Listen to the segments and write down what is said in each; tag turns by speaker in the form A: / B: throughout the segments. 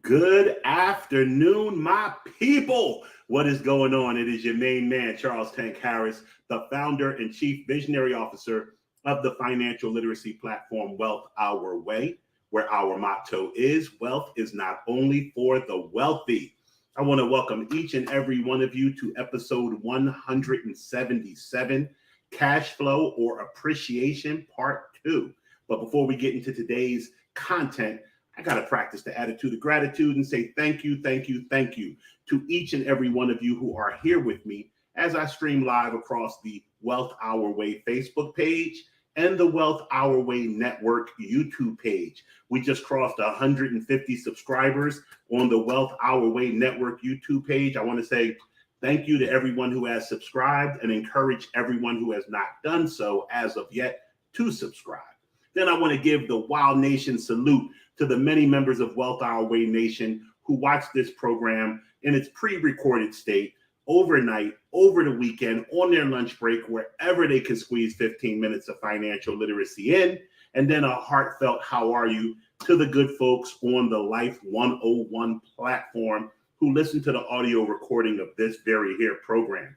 A: Good afternoon, my people. What is going on? It is your main man, Charles Tank Harris, the founder and chief visionary officer of the financial literacy platform Wealth Our Way, where our motto is wealth is not only for the wealthy. I want to welcome each and every one of you to episode 177, Cash Flow or Appreciation Part 2. But before we get into today's content, I got to practice the attitude of gratitude and say thank you to each and every one of you who are here with me as I stream live across the Wealth Our Way Facebook page and the Wealth Our Way Network YouTube page. We just crossed 150 subscribers on the Wealth Our Way Network YouTube page. I want to say thank you to everyone who has subscribed and encourage everyone who has not done so as of yet to subscribe. Then I want to give the Wild Nation salute to the many members of Wealth Our Way Nation who watch this program in its pre-recorded state, overnight, over the weekend, on their lunch break, wherever they can squeeze 15 minutes of financial literacy in. And then a heartfelt how are you to the good folks on the Life 101 platform who listen to the audio recording of this very here program.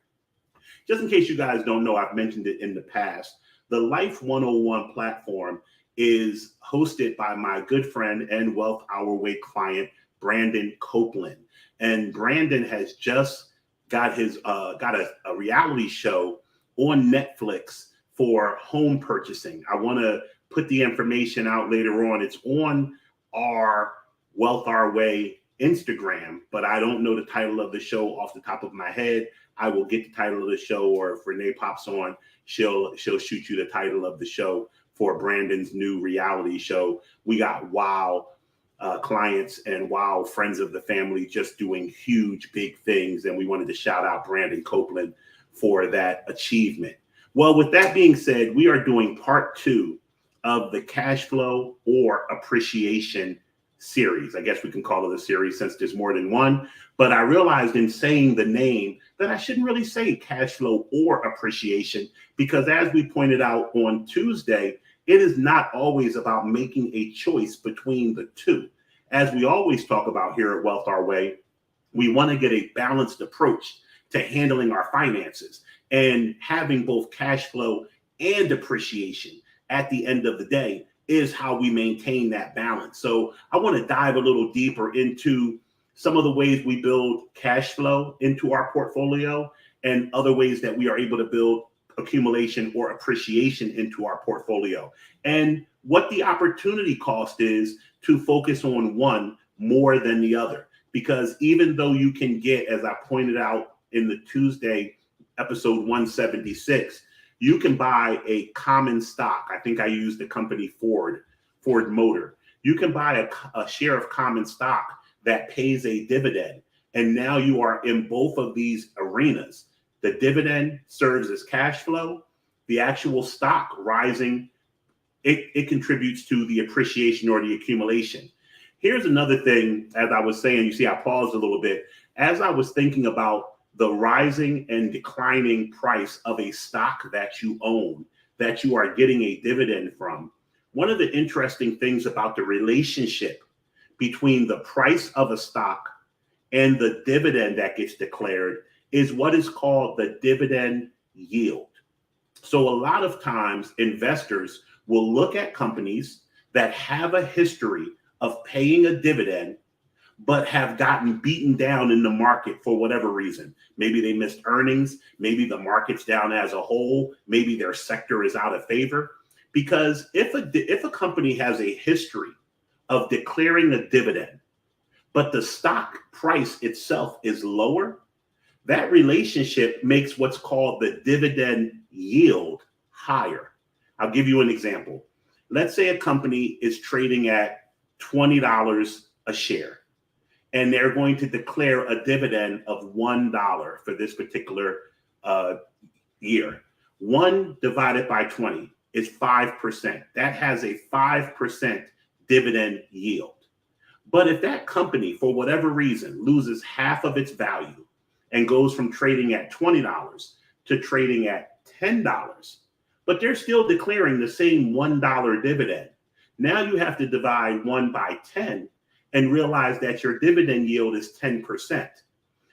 A: Just in case you guys don't know, I've mentioned it in the past, the Life 101 platform is hosted by my good friend and Wealth Our Way client, Brandon Copeland. And Brandon has just got a reality show on Netflix for home purchasing. I want to put the information out later on. It's on our Wealth Our Way Instagram, but I don't know the title of the show off the top of my head. I will get the title of the show, or if Renee pops on, she'll shoot you the title of the show for Brandon's new reality show. We got wow clients and wow friends of the family just doing huge, big things. And we wanted to shout out Brandon Copeland for that achievement. Well, with that being said, we are doing part 2 of the cash flow or appreciation series. I guess we can call it a series since there's more than one. But I realized in saying the name that I shouldn't really say cash flow or appreciation, because as we pointed out on Tuesday, it is not always about making a choice between the two. As we always talk about here at Wealth Our Way, we want to get a balanced approach to handling our finances, and having both cash flow and appreciation at the end of the day is how we maintain that balance. So I want to dive a little deeper into some of the ways we build cash flow into our portfolio and other ways that we are able to build accumulation or appreciation into our portfolio, and what the opportunity cost is to focus on one more than the other. Because even though you can get, as I pointed out in the Tuesday episode 176, you can buy a common stock. I think I used the company Ford Motor. You can buy a share of common stock that pays a dividend. And now you are in both of these arenas. The dividend serves as cash flow. The actual stock rising, it contributes to the appreciation or the accumulation. Here's another thing, as I was saying, you see, I paused a little bit. As I was thinking about the rising and declining price of a stock that you own, that you are getting a dividend from, one of the interesting things about the relationship between the price of a stock and the dividend that gets declared is what is called the dividend yield. So a lot of times investors will look at companies that have a history of paying a dividend, but have gotten beaten down in the market for whatever reason. Maybe they missed earnings, maybe the market's down as a whole, maybe their sector is out of favor. Because if a company has a history of declaring a dividend, but the stock price itself is lower, that relationship makes what's called the dividend yield higher. I'll give you an example. Let's say a company is trading at $20 a share, and they're going to declare a dividend of $1 for this particular year. 1 divided by 20 is 5%. That has a 5% dividend yield. But if that company, for whatever reason, loses half of its value and goes from trading at $20 to trading at $10, but they're still declaring the same $1 dividend, now you have to divide 1 by 10, and realize that your dividend yield is 10%.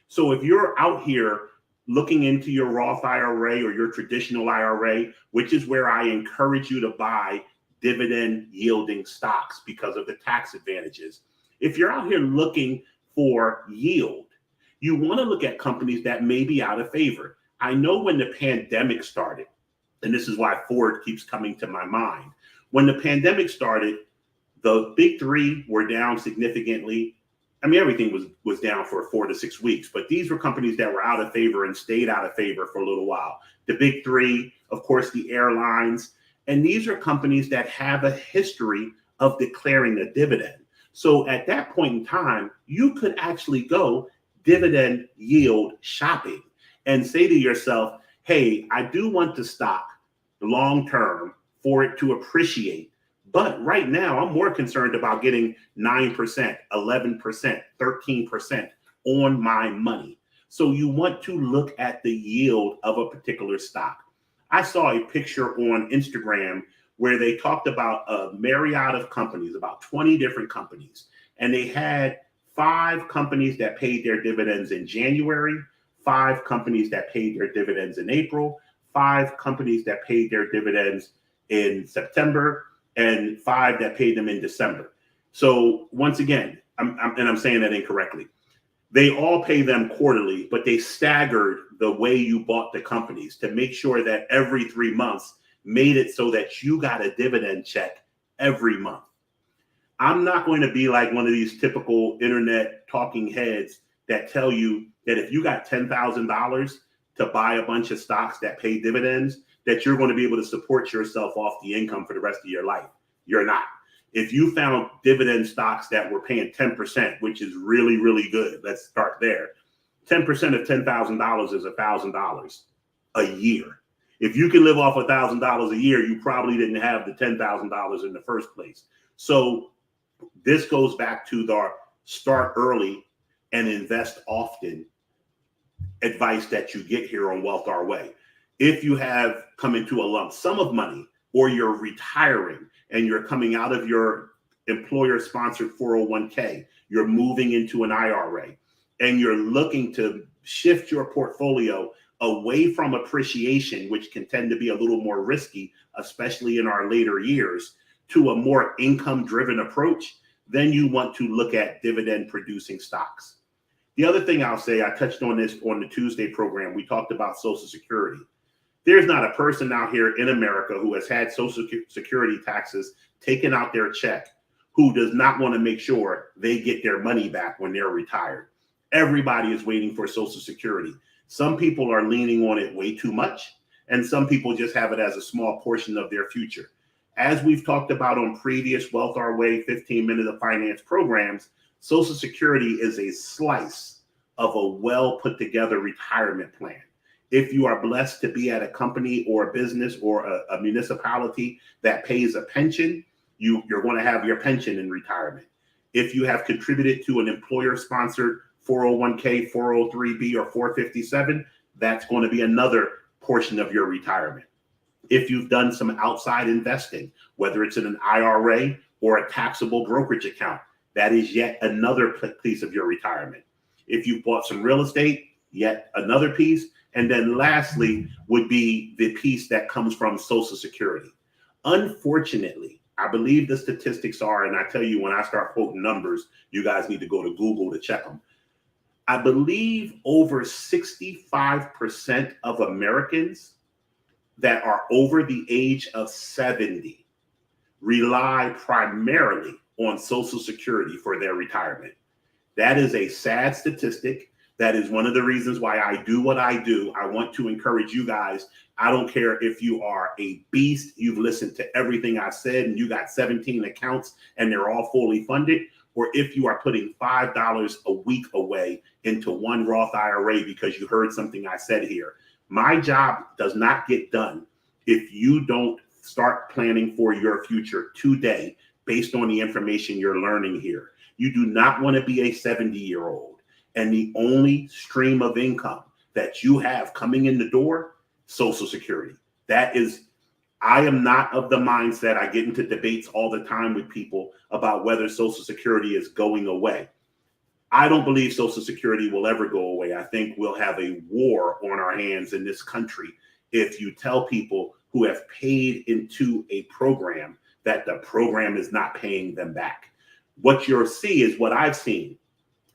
A: So if you're out here looking into your Roth IRA or your traditional IRA, which is where I encourage you to buy dividend yielding stocks because of the tax advantages. If you're out here looking for yield, you want to look at companies that may be out of favor. I know when the pandemic started, and this is why Ford keeps coming to my mind. When the pandemic started, the big three were down significantly. I mean, everything was down for 4 to 6 weeks, but these were companies that were out of favor and stayed out of favor for a little while. The big three, of course, the airlines, and these are companies that have a history of declaring a dividend. So at that point in time, you could actually go dividend yield shopping and say to yourself, hey, I do want the stock long term for it to appreciate. But right now, I'm more concerned about getting 9%, 11%, 13% on my money. So you want to look at the yield of a particular stock. I saw a picture on Instagram where they talked about a myriad of companies, about 20 different companies. And they had 5 companies that paid their dividends in January, 5 companies that paid their dividends in April, 5 companies that paid their dividends in September, and 5 that paid them in December. So once again, I'm saying that incorrectly. They all pay them quarterly, but they staggered the way you bought the companies to make sure that every 3 months made it so that you got a dividend check every month. I'm not going to be like one of these typical internet talking heads that tell you that if you got $10,000 to buy a bunch of stocks that pay dividends, that you're going to be able to support yourself off the income for the rest of your life. You're not. If you found dividend stocks that were paying 10%, which is really, really good, let's start there. 10% of $10,000 is $1,000 a year. If you can live off $1,000 a year, you probably didn't have the $10,000 in the first place. So this goes back to the start early and invest often advice that you get here on Wealth Our Way. If you have come into a lump sum of money, or you're retiring and you're coming out of your employer-sponsored 401k, you're moving into an IRA, and you're looking to shift your portfolio away from appreciation, which can tend to be a little more risky, especially in our later years, to a more income-driven approach, then you want to look at dividend-producing stocks. The other thing I'll say, I touched on this on the Tuesday program, we talked about Social Security. There's not a person out here in America who has had Social Security taxes taken out their check who does not want to make sure they get their money back when they're retired. Everybody is waiting for Social Security. Some people are leaning on it way too much, and some people just have it as a small portion of their future. As we've talked about on previous Wealth Our Way 15-minute of finance programs, Social Security is a slice of a well put together retirement plan. If you are blessed to be at a company or a business or a municipality that pays a pension, you're going to have your pension in retirement. If you have contributed to an employer-sponsored 401k, 403b, or 457, that's going to be another portion of your retirement. If you've done some outside investing, whether it's in an IRA or a taxable brokerage account, that is yet another piece of your retirement. If you bought some real estate, yet another piece. And then lastly would be the piece that comes from Social Security. Unfortunately, I believe the statistics are, and I tell you, when I start quoting numbers, you guys need to go to Google to check them. I believe over 65% of Americans that are over the age of 70 rely primarily on Social Security for their retirement. That is a sad statistic. That is one of the reasons why I do what I do. I want to encourage you guys. I don't care if you are a beast, you've listened to everything I said, and you got 17 accounts and they're all fully funded, or if you are putting $5 a week away into one Roth IRA because you heard something I said here. My job does not get done if you don't start planning for your future today based on the information you're learning here. You do not want to be a 70-year-old. And the only stream of income that you have coming in the door, Social Security. That is, I am not of the mindset. I get into debates all the time with people about whether Social Security is going away. I don't believe Social Security will ever go away. I think we'll have a war on our hands in this country if you tell people who have paid into a program that the program is not paying them back. What you'll see is what I've seen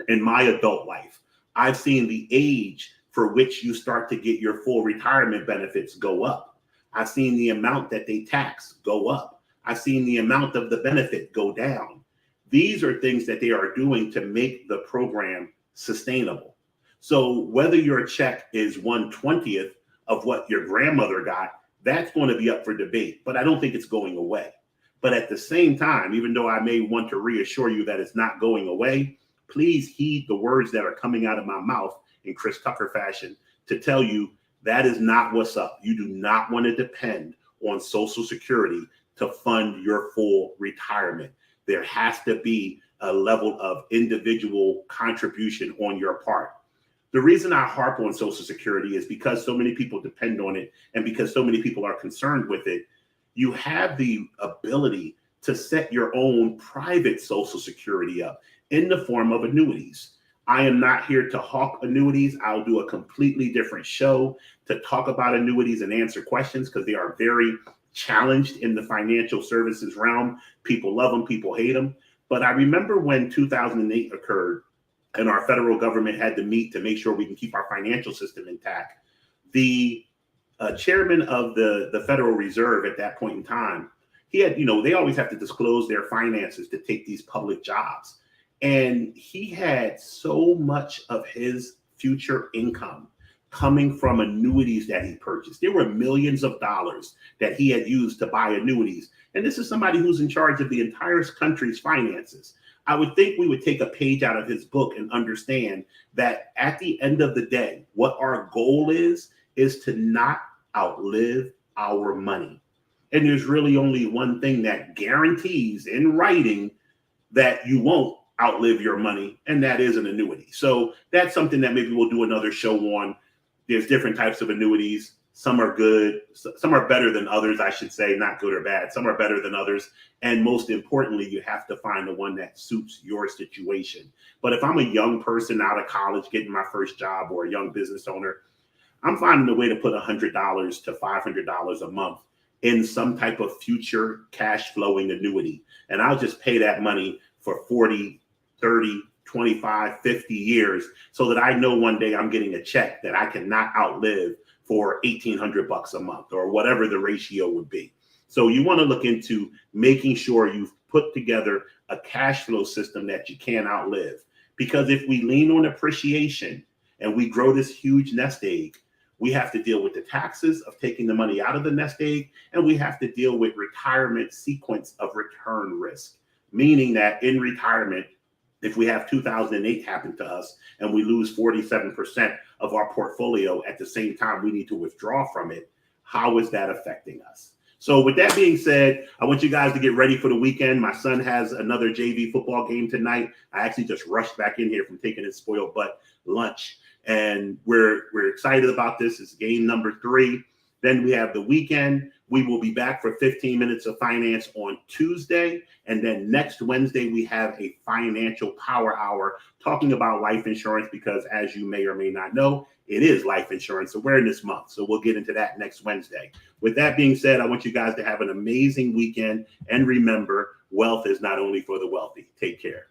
A: in my adult life. I've seen the age for which you start to get your full retirement benefits go up. I've seen the amount that they tax go up. I've seen the amount of the benefit go down. These are things that they are doing to make the program sustainable. So whether your check is 1/20th of what your grandmother got, that's going to be up for debate, but I don't think it's going away. But at the same time, even though I may want to reassure you that it's not going away, please heed the words that are coming out of my mouth in Chris Tucker fashion to tell you that is not what's up. You do not want to depend on Social Security to fund your full retirement. There has to be a level of individual contribution on your part. The reason I harp on Social Security is because so many people depend on it and because so many people are concerned with it. You have the ability to set your own private Social Security up in the form of annuities. I am not here to hawk annuities. I'll do a completely different show to talk about annuities and answer questions because they are very challenged in the financial services realm. People love them, people hate them. But I remember when 2008 occurred and our federal government had to meet to make sure we can keep our financial system intact. The chairman of the Federal Reserve at that point in time, he had, they always have to disclose their finances to take these public jobs. And he had so much of his future income coming from annuities that he purchased. There were millions of dollars that he had used to buy annuities. And this is somebody who's in charge of the entire country's finances. I would think we would take a page out of his book and understand that at the end of the day, what our goal is to not outlive our money. And there's really only one thing that guarantees in writing that you won't outlive your money, and that is an annuity. So that's something that maybe we'll do another show on. There's different types of annuities. Some are good. Some are better than others, I should say, not good or bad. Some are better than others. And most importantly, you have to find the one that suits your situation. But if I'm a young person out of college getting my first job or a young business owner, I'm finding a way to put $100 to $500 a month in some type of future cash flowing annuity. And I'll just pay that money for 40, 30, 25, 50 years so that I know one day I'm getting a check that I cannot outlive for $1,800 a month or whatever the ratio would be. So you want to look into making sure you've put together a cash flow system that you can't outlive. Because if we lean on appreciation and we grow this huge nest egg, we have to deal with the taxes of taking the money out of the nest egg, and we have to deal with retirement sequence of return risk, meaning that in retirement, if we have 2008 happen to us and we lose 47% of our portfolio at the same time we need to withdraw from it, how is that affecting us? So with that being said, I want you guys to get ready for the weekend. My son has another JV football game tonight. I actually just rushed back in here from taking his spoiled butt lunch. And we're excited about this. It's game number 3. Then we have the weekend. We will be back for 15 minutes of finance on Tuesday. And then next Wednesday, we have a financial power hour talking about life insurance because, as you may or may not know, it is Life Insurance Awareness Month. So we'll get into that next Wednesday. With that being said, I want you guys to have an amazing weekend. And remember, wealth is not only for the wealthy. Take care.